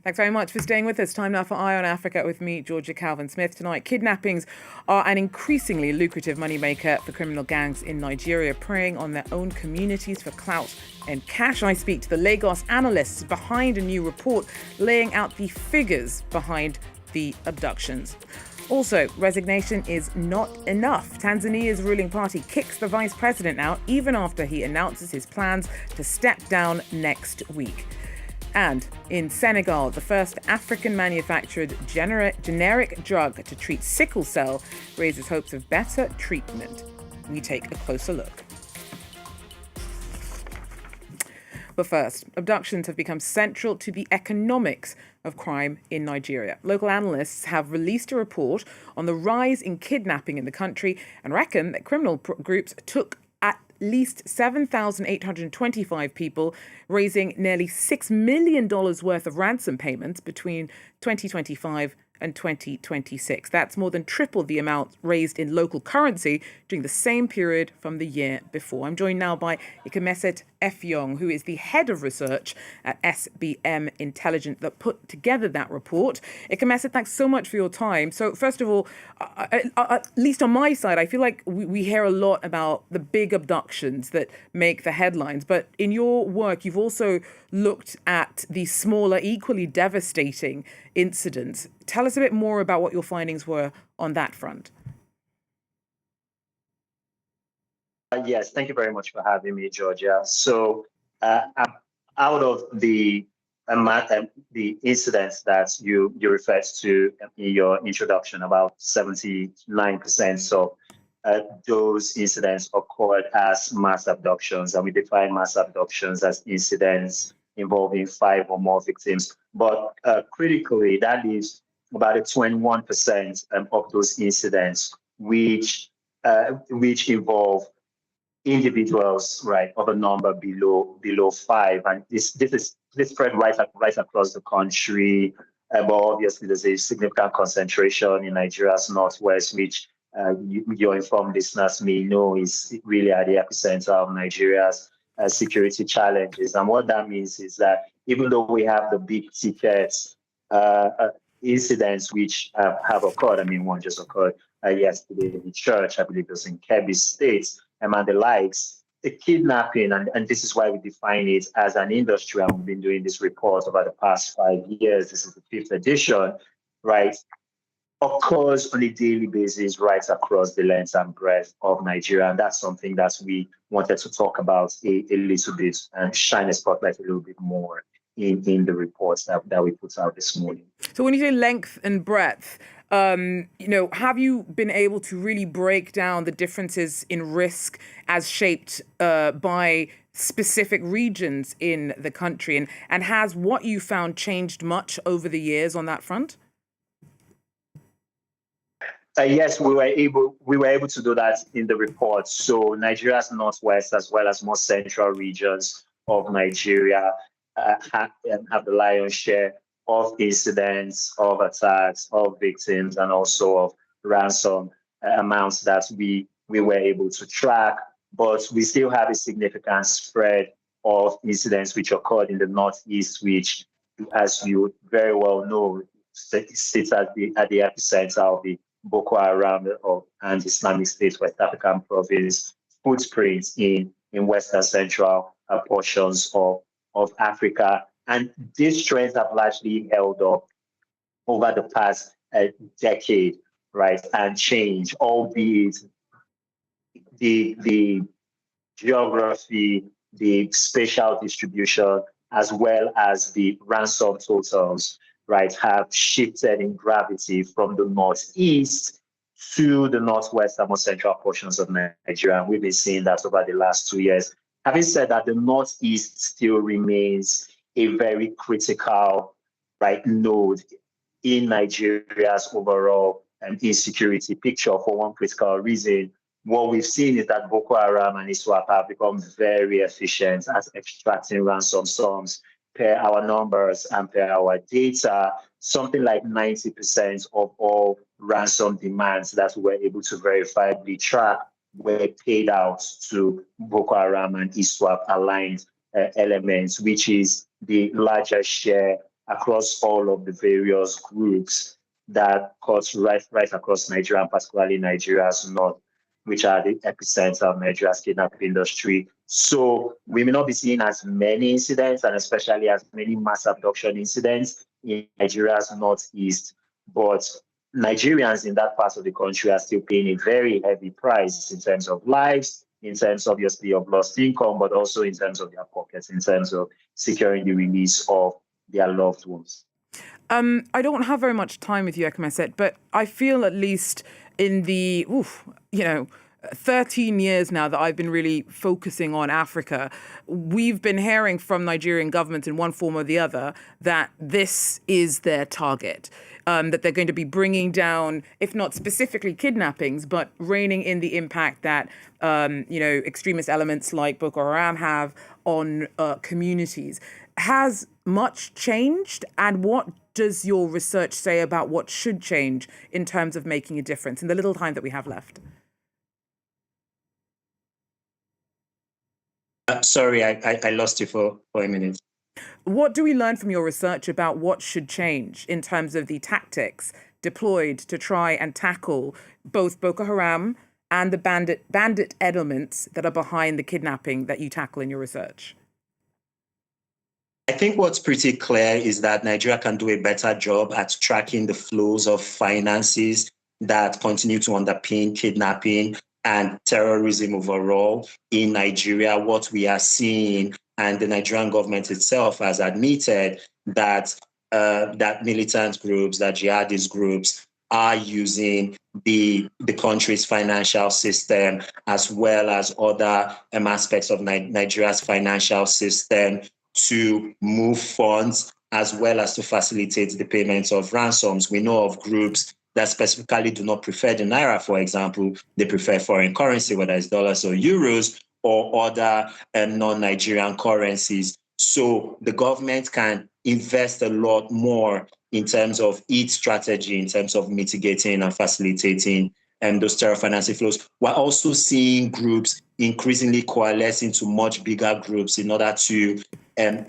Thanks very much for staying with us. Time now for Eye on Africa with me, Georgia Calvin-Smith. Tonight, kidnappings are an increasingly lucrative moneymaker for criminal gangs in Nigeria, preying on their own communities for clout and cash. I speak to the Lagos analysts behind a new report laying out the figures behind the abductions. Also, resignation is not enough. Tanzania's ruling party kicks the vice president out even after he announces his plans to step down next week. And in Senegal, the first African-manufactured generic drug to treat sickle cell raises hopes of better treatment. We take a closer look. But first, abductions have become central to the economics of crime in Nigeria. Local analysts have released a report on the rise in kidnapping in the country and reckon that criminal groups took at least 7,825 people, raising nearly $6 million worth of ransom payments between 2025 and 2026. That's more than triple the amount raised in local currency during the same period from the year before. I'm joined now by Ikemeset Efyong, who is the head of research at SBM Intelligence that put together that report. Ikemeset, thanks so much for your time. So first of all, at least on my side, I feel like we hear a lot about the big abductions that make the headlines. But in your work, you've also looked at the smaller, equally devastating incidents. Tell us a bit more about what your findings were on that front. Yes, thank you very much for having me, Georgia. So out of the incidents that you referred to in your introduction, about 79% of those incidents occurred as mass abductions, and we define mass abductions as incidents involving 5 or more victims. But critically, that is about 21% of those incidents which involve individuals, right, of a number below 5, and this spread right across the country. But obviously, there's a significant concentration in Nigeria's northwest, which your informed listeners may know is really at the epicenter of Nigeria's security challenges. And what that means is that even though we have the big ticket incidents which have occurred, I mean, one just occurred yesterday in the church, I believe it was in Kebbi State, and the likes, the kidnapping, and this is why we define it as an industry, and we've been doing this report over the past 5 years, this is the 5th edition, right, occurs on a daily basis right across the length and breadth of Nigeria. And that's something that we wanted to talk about a little bit and shine a spotlight a little bit more in the reports that we put out this morning. So when you say length and breadth, have you been able to really break down the differences in risk as shaped by specific regions in the country? And has what you found changed much over the years on that front? Yes, we were able to do that in the report. So Nigeria's northwest as well as more central regions of Nigeria have the lion's share of incidents, of attacks, of victims, and also of ransom amounts that we were able to track. But we still have a significant spread of incidents which occurred in the northeast, which, as you very well know, sits at the epicenter of the Boko Haram and Islamic State West African province footprints in western central portions of Africa. And these trends have largely held up over the past decade, right, and changed, albeit the geography, the spatial distribution, as well as the ransom totals, right, have shifted in gravity from the northeast to the northwest and more central portions of Nigeria. And we've been seeing that over the last 2 years. Having said that, the northeast still remains a very critical, right, node in Nigeria's overall insecurity picture for one critical reason. What we've seen is that Boko Haram and ISWAP have become very efficient at extracting ransom sums. Per our numbers and per our data, something like 90% of all ransom demands that we were able to verifiably track were paid out to Boko Haram and ISWAP aligned elements, which is the largest share across all of the various groups that cuts right across Nigeria, and particularly Nigeria's north, which are the epicenter of Nigeria's kidnapping industry. So we may not be seeing as many incidents, and especially as many mass abduction incidents in Nigeria's northeast, but Nigerians in that part of the country are still paying a very heavy price in terms of lives, in terms obviously of lost income, but also in terms of their pockets, in terms of securing the release of their loved ones. I don't have very much time with you, Ekemeset, but I feel at least in the, 13 years now that I've been really focusing on Africa, we've been hearing from Nigerian governments in one form or the other that this is their target, that they're going to be bringing down, if not specifically kidnappings, but reining in the impact that, extremist elements like Boko Haram have on communities. Has much changed, and what does your research say about what should change in terms of making a difference in the little time that we have left? Sorry, I lost you for a minute. What do we learn from your research about what should change in terms of the tactics deployed to try and tackle both Boko Haram and the bandit elements that are behind the kidnapping that you tackle in your research? I think what's pretty clear is that Nigeria can do a better job at tracking the flows of finances that continue to underpin kidnapping and terrorism overall in Nigeria. What we are seeing, and the Nigerian government itself has admitted that that militant groups, that jihadist groups, are using the country's financial system as well as other aspects of Nigeria's financial system to move funds as well as to facilitate the payments of ransoms. We know of groups that specifically do not prefer the naira, for example. They prefer foreign currency, whether it's dollars or euros or other non-Nigerian currencies. So the government can invest a lot more in terms of its strategy, in terms of mitigating and facilitating those terror financing flows. We're also seeing groups increasingly coalesce into much bigger groups in order to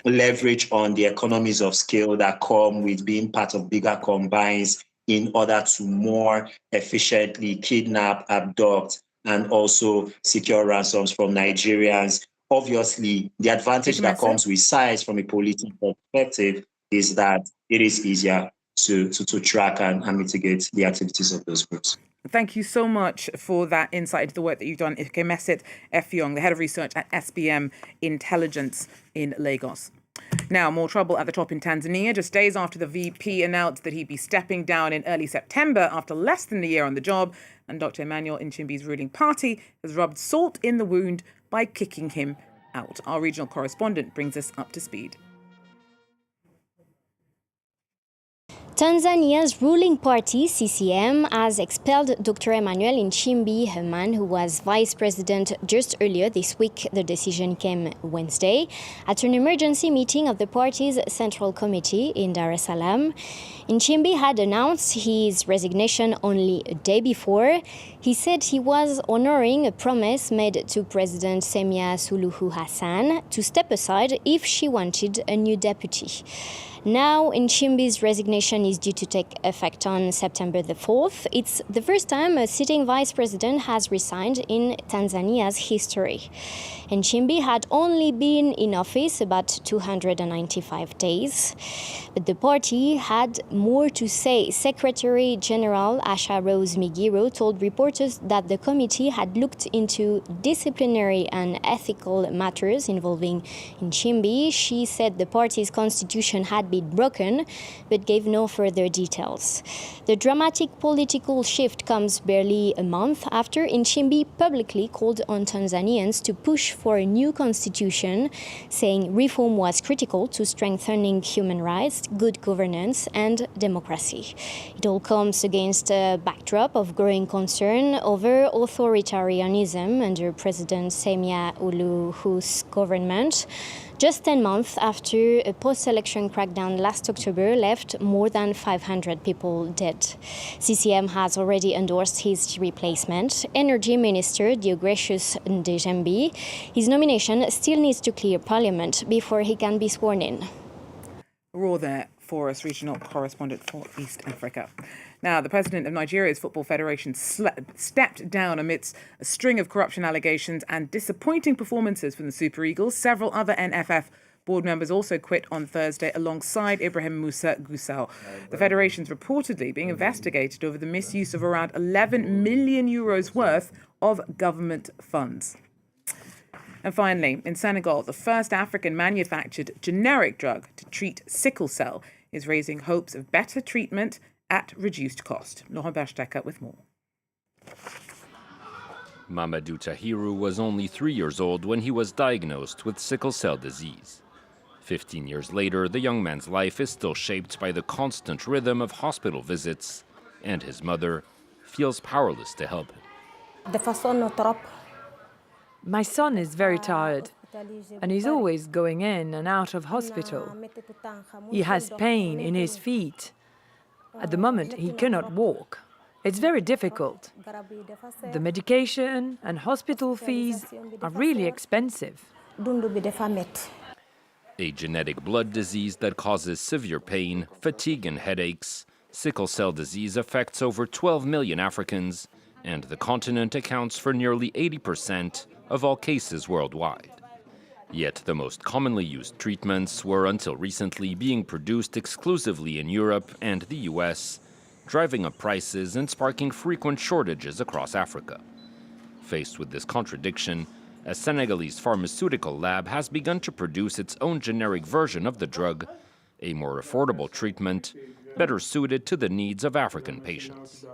leverage on the economies of scale that come with being part of bigger combines in order to more efficiently kidnap, abduct, and also secure ransoms from Nigerians. Obviously, the advantage that comes with size from a political perspective is that it is easier to track and mitigate the activities of those groups. Thank you so much for that insight into the work that you've done. Ekemeset Effiong, the head of research at SBM Intelligence in Lagos. Now, more trouble at the top in Tanzania. Just days after the VP announced that he'd be stepping down in early September after less than a year on the job, and Dr. Emmanuel Nchimbi's ruling party has rubbed salt in the wound by kicking him out. Our regional correspondent brings us up to speed. Tanzania's ruling party, CCM, has expelled Dr. Emmanuel Nchimbi, a man who was vice president just earlier this week. The decision came Wednesday at an emergency meeting of the party's Central Committee in Dar es Salaam. Nchimbi had announced his resignation only a day before. He said he was honoring a promise made to President Samia Suluhu Hassan to step aside if she wanted a new deputy. Now, Nchimbi's resignation is due to take effect on September the 4th. It's the first time a sitting vice president has resigned in Tanzania's history. Nchimbi had only been in office about 295 days. But the party had more to say. Secretary General Asha Rose Migiro told reporters that the committee had looked into disciplinary and ethical matters involving Nchimbi. She said the party's constitution had been broken, but gave no further details. The dramatic political shift comes barely a month after Nchimbi publicly called on Tanzanians to push for a new constitution, saying reform was critical to strengthening human rights, good governance, and democracy. It all comes against a backdrop of growing concern over authoritarianism under President Samia Suluhu's government. Just 10 months after a post-election crackdown last October left more than 500 people dead. CCM has already endorsed his replacement, Energy Minister Deogratius Ndejembi. His nomination still needs to clear Parliament before he can be sworn in. Raw there for us, regional correspondent for East Africa. Now, the president of Nigeria's Football Federation stepped down amidst a string of corruption allegations and disappointing performances from the Super Eagles. Several other NFF board members also quit on Thursday alongside Ibrahim Musa Gusau. The federation's reportedly being investigated over the misuse of around 11 million euros worth of government funds. And finally, in Senegal, the first African-manufactured generic drug to treat sickle cell is raising hopes of better treatment at reduced cost. Laurent Berstecker with more. Mamadou Tahiru was only 3 years old when he was diagnosed with sickle cell disease. 15 years later, the young man's life is still shaped by the constant rhythm of hospital visits, and his mother feels powerless to help him. My son is very tired, and he's always going in and out of hospital. He has pain in his feet. At the moment, he cannot walk. It's very difficult. The medication and hospital fees are really expensive. A genetic blood disease that causes severe pain, fatigue, and headaches, sickle cell disease affects over 12 million Africans, and the continent accounts for nearly 80% of all cases worldwide. Yet the most commonly used treatments were until recently being produced exclusively in Europe and the US, driving up prices and sparking frequent shortages across Africa. Faced with this contradiction, a Senegalese pharmaceutical lab has begun to produce its own generic version of the drug, a more affordable treatment, better suited to the needs of African patients.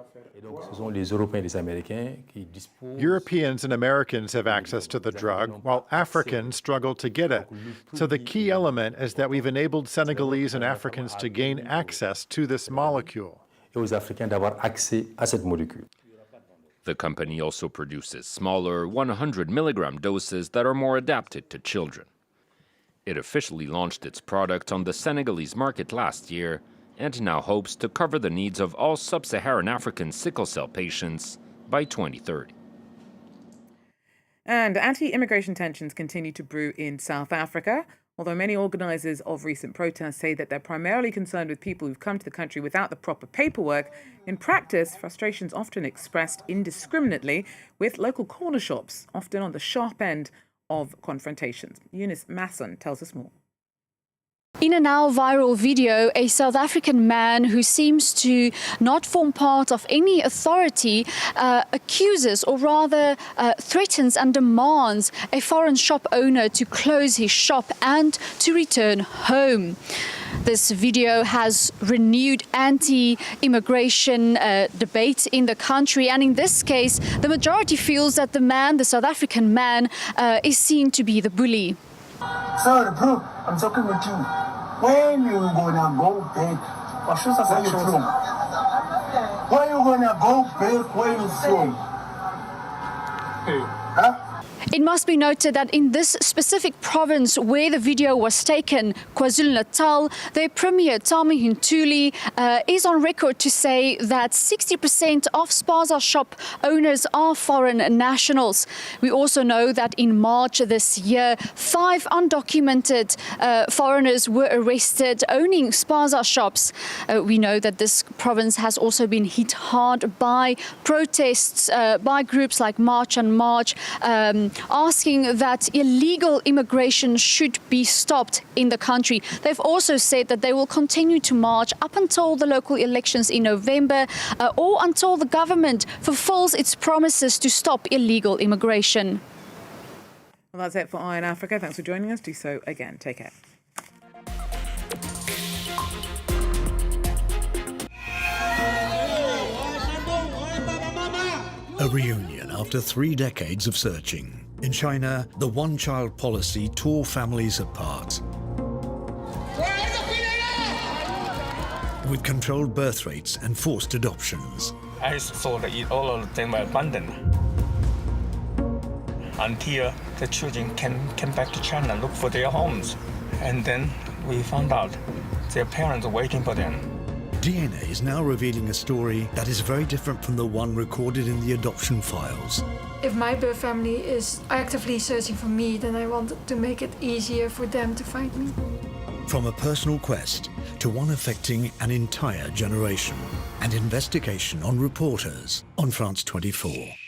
Europeans and Americans have access to the drug, while Africans struggle to get it. So the key element is that we've enabled Senegalese and Africans to gain access to this molecule. The company also produces smaller 100 milligram doses that are more adapted to children. It officially launched its product on the Senegalese market last year and now hopes to cover the needs of all sub-Saharan African sickle cell patients by 2030. And anti-immigration tensions continue to brew in South Africa. Although many organisers of recent protests say that they're primarily concerned with people who've come to the country without the proper paperwork, in practice, frustration's often expressed indiscriminately with local corner shops, often on the sharp end of confrontations. Eunice Masson tells us more. In a now viral video, a South African man who seems to not form part of any authority accuses, or rather threatens and demands, a foreign shop owner to close his shop and to return home. This video has renewed anti-immigration debate in the country, and in this case, the majority feels that the South African man, is seen to be the bully. Sir, bro, I'm talking with you. When you gonna go back? Where you from? Where you gonna go back? Where you from? Huh? It must be noted that in this specific province where the video was taken, KwaZulu-Natal, their Premier Tami Hintuli is on record to say that 60% of spaza shop owners are foreign nationals. We also know that in March this year, 5 undocumented foreigners were arrested owning spaza shops. We know that this province has also been hit hard by protests by groups like March on March, asking that illegal immigration should be stopped in the country. They've also said that they will continue to march up until the local elections in November or until the government fulfills its promises to stop illegal immigration. Well, that's it for Eye on Africa. Thanks for joining us. Do so again. Take care. A reunion after 3 decades of searching. In China, the one-child policy tore families apart. With controlled birth rates and forced adoptions. I thought all of them were abandoned. Until the children came back to China, look for their homes. And then we found out their parents were waiting for them. DNA is now revealing a story that is very different from the one recorded in the adoption files. If my birth family is actively searching for me, then I wanted to make it easier for them to find me. From a personal quest to one affecting an entire generation. An investigation on reporters on France 24.